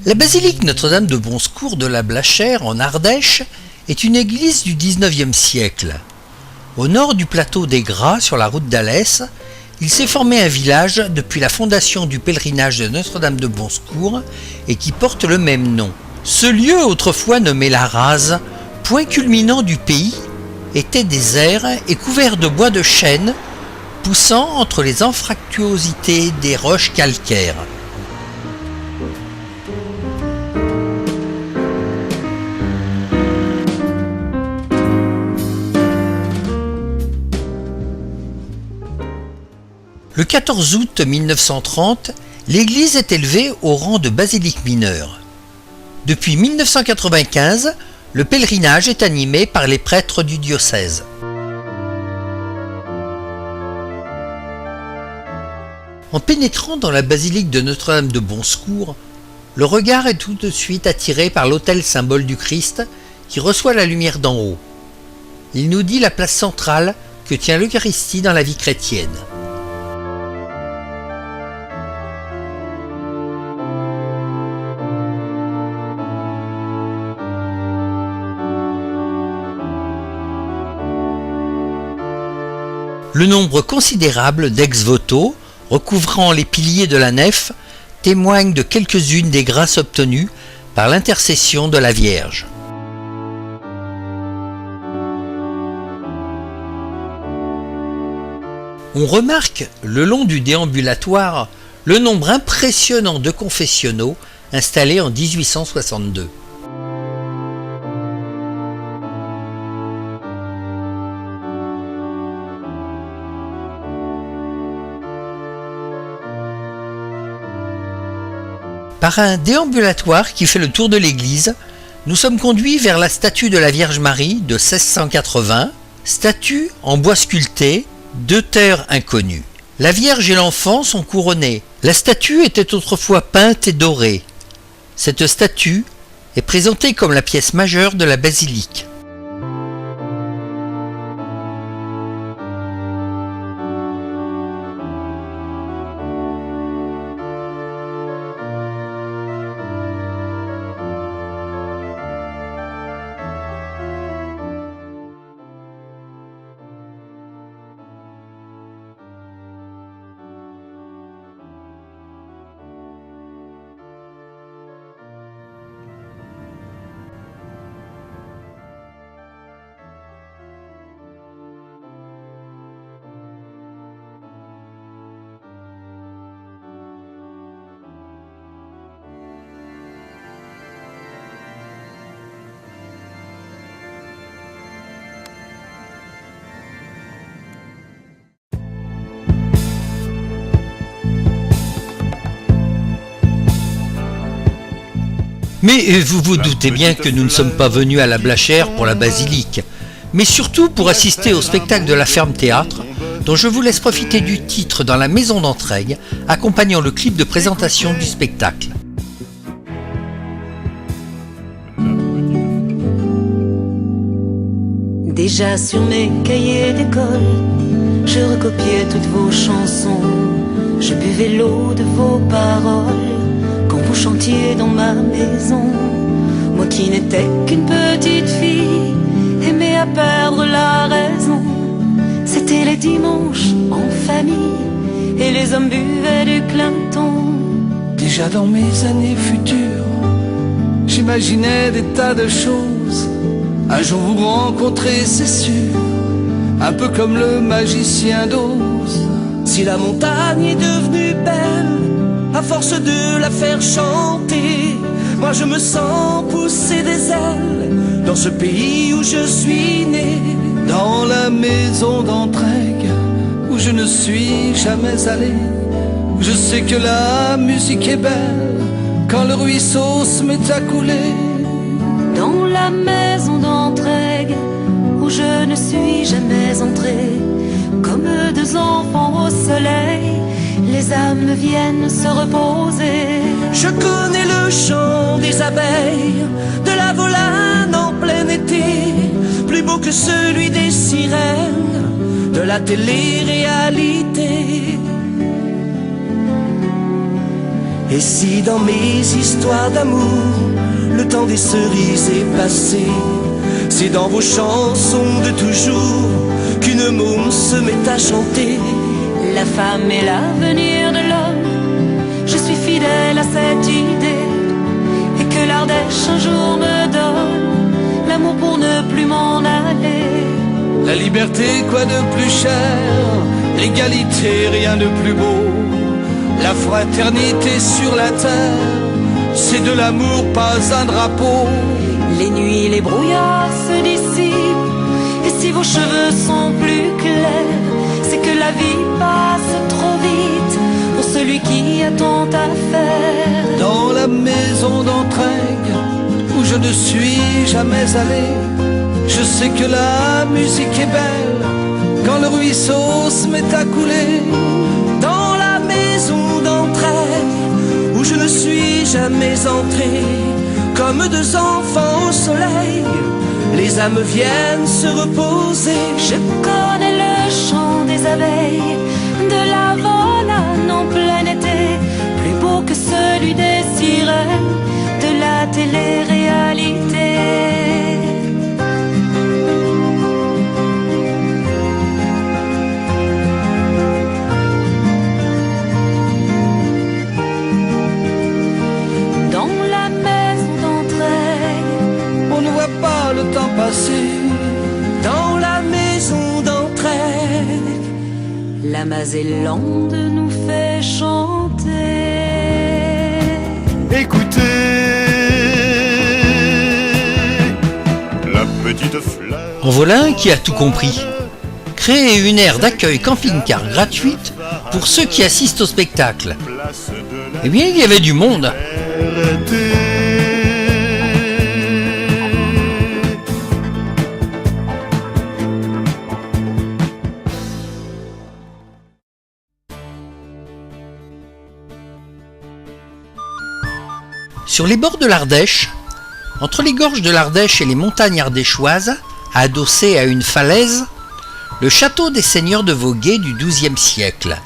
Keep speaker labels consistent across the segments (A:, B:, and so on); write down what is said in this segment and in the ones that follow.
A: La basilique Notre-Dame de Bonsecours de la Blachère, en Ardèche, est une église du XIXe siècle. Au nord du plateau des Gras, sur la route d'Alès, il s'est formé un village depuis la fondation du pèlerinage de Notre-Dame de Bonsecours et qui porte le même nom. Ce lieu, autrefois nommé la Rase, point culminant du pays, était désert et couvert de bois de chêne, poussant entre les anfractuosités des roches calcaires. Le 14 août 1930, l'église est élevée au rang de basilique mineure. Depuis 1995, le pèlerinage est animé par les prêtres du diocèse. En pénétrant dans la basilique de Notre-Dame de Bonsecours, le regard est tout de suite attiré par l'autel symbole du Christ qui reçoit la lumière d'en haut. Il nous dit la place centrale que tient l'Eucharistie dans la vie chrétienne. Le nombre considérable d'ex-voto, recouvrant les piliers de la nef, témoigne de quelques-unes des grâces obtenues par l'intercession de la Vierge. On remarque, le long du déambulatoire, le nombre impressionnant de confessionnaux installés en 1862. Par un déambulatoire qui fait le tour de l'église, nous sommes conduits vers la statue de la Vierge Marie de 1680, statue en bois sculpté, d'auteur inconnu. La Vierge et l'enfant sont couronnés. La statue était autrefois peinte et dorée. Cette statue est présentée comme la pièce majeure de la basilique. Mais vous vous doutez bien que nous ne sommes pas venus à la Blachère pour la basilique, mais surtout pour assister au spectacle de la Ferme Théâtre, dont je vous laisse profiter du titre dans la maison d'Entraigues, accompagnant le clip de présentation du spectacle.
B: Déjà sur mes cahiers d'école, je recopiais toutes vos chansons, je buvais l'eau de vos paroles quand vous chantiez dans ma maison. Moi qui n'étais qu'une petite fille, aimée à perdre la raison. C'était les dimanches en famille et les hommes buvaient du Clinton.
C: Déjà dans mes années futures, j'imaginais des tas de choses. Un jour vous rencontrez, c'est sûr, un peu comme le magicien d'Oz. Si la montagne est devenue belle, à force de la faire chanter, moi je me sens pousser des ailes dans ce pays où je suis né. Dans la maison d'Entraigues, où je ne suis jamais allé, je sais que la musique est belle quand le ruisseau se met à couler.
B: Dans la maison d'Entraigues, où je ne suis jamais entré, comme deux enfants au soleil, les âmes viennent se reposer.
D: Je connais le chant des abeilles, de la volane en plein été, plus beau que celui des sirènes, de la télé-réalité. Et si dans mes histoires d'amour, le temps des cerises est passé, c'est dans vos chansons de toujours qu'une môme se met à chanter.
B: La femme est l'avenir de l'homme, je suis fidèle à cette idée, et que l'Ardèche un jour me donne l'amour pour ne plus m'en aller.
C: La liberté, quoi de plus cher? L'égalité, rien de plus beau. La fraternité sur la terre, c'est de l'amour, pas un drapeau.
B: Les nuits, les brouillards se dissipent, et si vos cheveux sont plus clairs, c'est que la vie passe trop vite pour celui qui a tant à faire.
C: Dans la maison d'Entraigues, où je ne suis jamais allé, je sais que la musique est belle quand le ruisseau se met à couler.
D: Dans la maison d'Entraigues, où je ne suis jamais entré, comme deux enfants au soleil, les âmes viennent se reposer.
B: Je connais le chant des abeilles, de la volane en plein été, plus beau que celui des sirènes, de la télé-réalité. Dans la maison d'Entraigues,
C: on ne voit pas le temps passer.
D: Dans la maison d'Entraigues,
B: la Mazélande nous fait chanter.
E: Écoutez, la petite fleur.
A: En voilà un qui a tout compris. Créer une aire d'accueil camping-car gratuite pour ceux qui assistent au spectacle. Eh bien, il y avait du monde. Sur les bords de l'Ardèche, entre les gorges de l'Ardèche et les montagnes ardéchoises, adossées à une falaise, le château des seigneurs de Voguet du XIIe siècle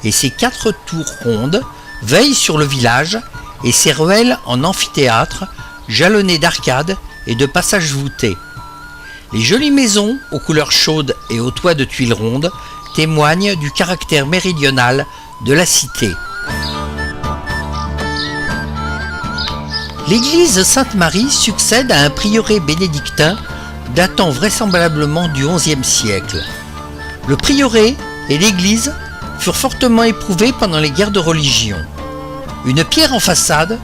A: et ses 4 tours rondes veillent sur le village et ses ruelles en amphithéâtre jalonnées d'arcades et de passages voûtés. Les jolies maisons aux couleurs chaudes et aux toits de tuiles rondes témoignent du caractère méridional de la cité. L'église Sainte-Marie succède à un prieuré bénédictin datant vraisemblablement du XIe siècle. Le prieuré et l'église furent fortement éprouvés pendant les guerres de religion. Une pierre en façade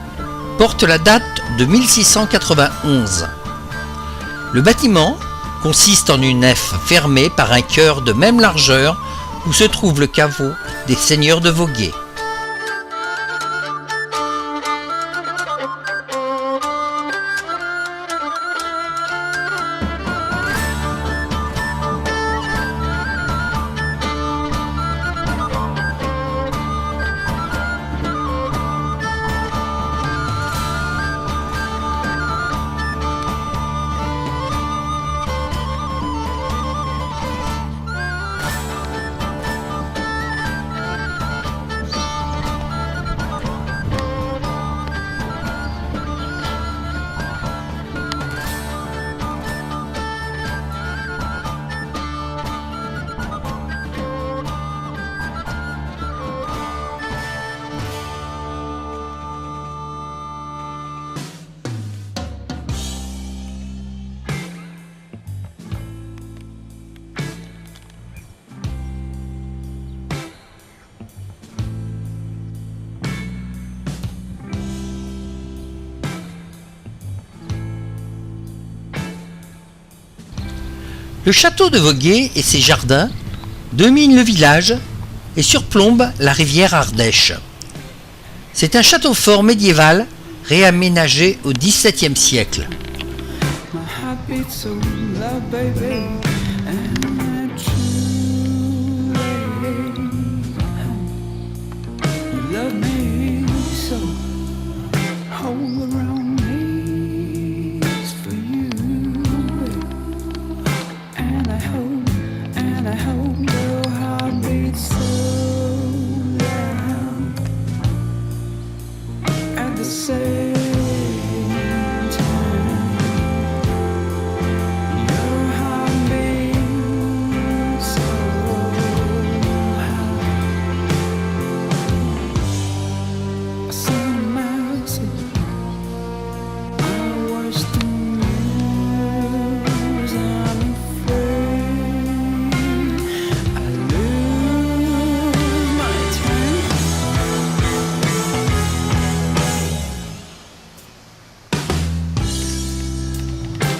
A: porte la date de 1691. Le bâtiment consiste en une nef fermée par un chœur de même largeur où se trouve le caveau des seigneurs de Voguet. Le château de Voguet et ses jardins dominent le village et surplombent la rivière Ardèche. C'est un château fort médiéval réaménagé au XVIIe siècle.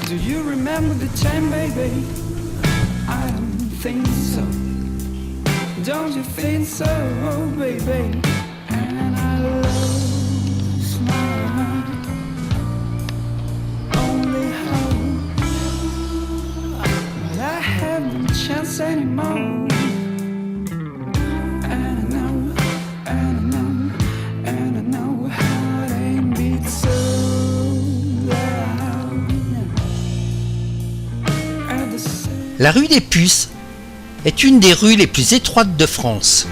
F: Do you remember the time, baby? I don't think so. Don't you think so, baby? And I lost my mind. Only hope, but I haven't a chance anymore. And I know how it ain't beat so.
A: La rue des Puces est une des rues les plus étroites de France.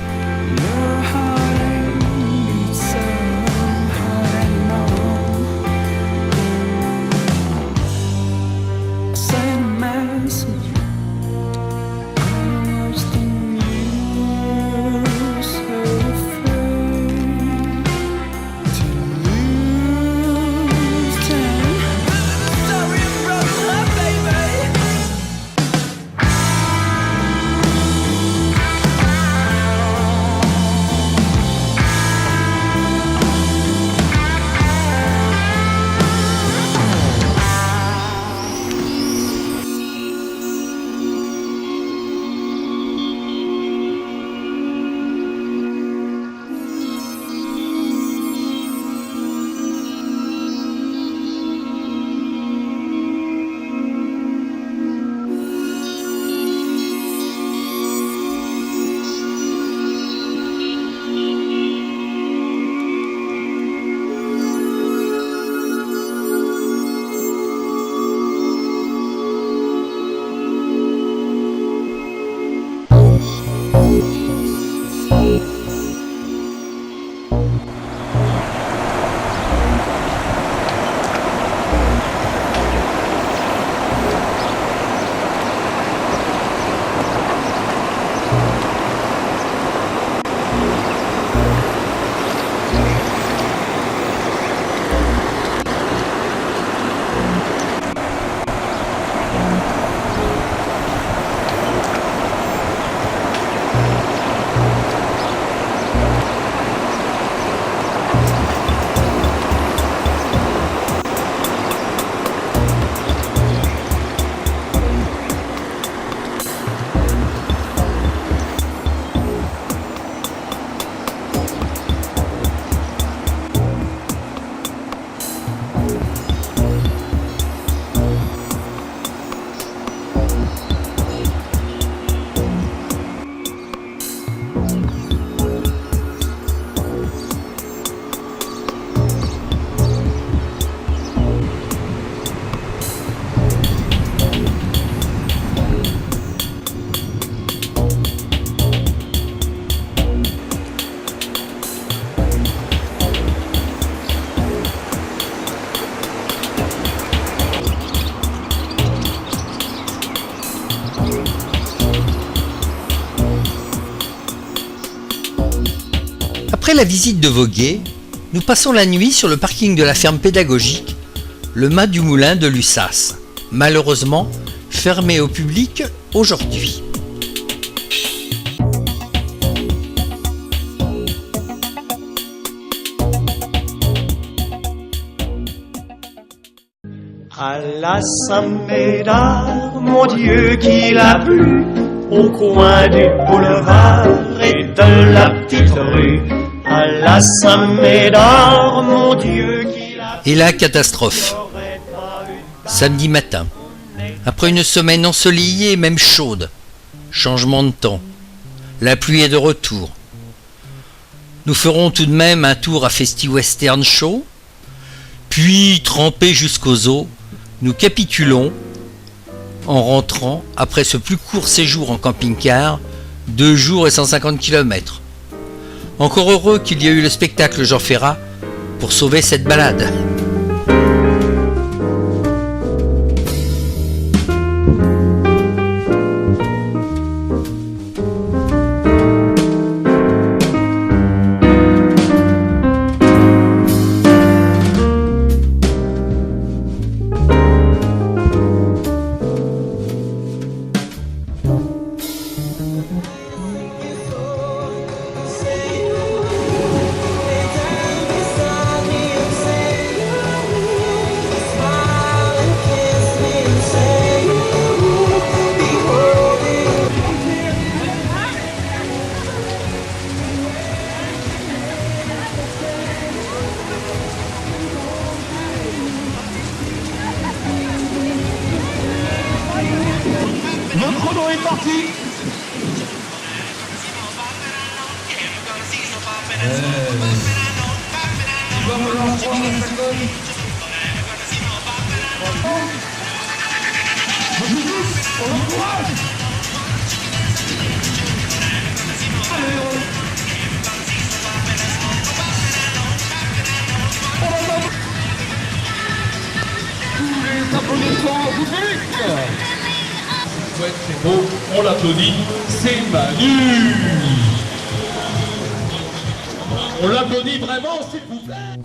A: Après la visite de Voguet, nous passons la nuit sur le parking de la ferme pédagogique, le Mas du Moulin de Lussas, malheureusement fermé au public aujourd'hui.
D: A la Asamblea mon Dieu qu'il a plu au coin du boulevard et de la petite rue à la Saint-Médard, mon Dieu qu'il a
A: Et la catastrophe. Samedi matin, après une semaine ensoleillée et même chaude, changement de temps, la pluie est de retour. Nous ferons tout de même un tour à Festi Western Show, puis trempés jusqu'aux os, nous capitulons en rentrant après ce plus court séjour en camping-car, 2 jours et 150 km. Encore heureux qu'il y ait eu le spectacle Jean Ferrat pour sauver cette balade.
C: Votre chrono est parti. Les applaudissements publics. Ouais, c'est beau, on l'applaudit, c'est Manu. On l'applaudit vraiment, s'il vous plaît.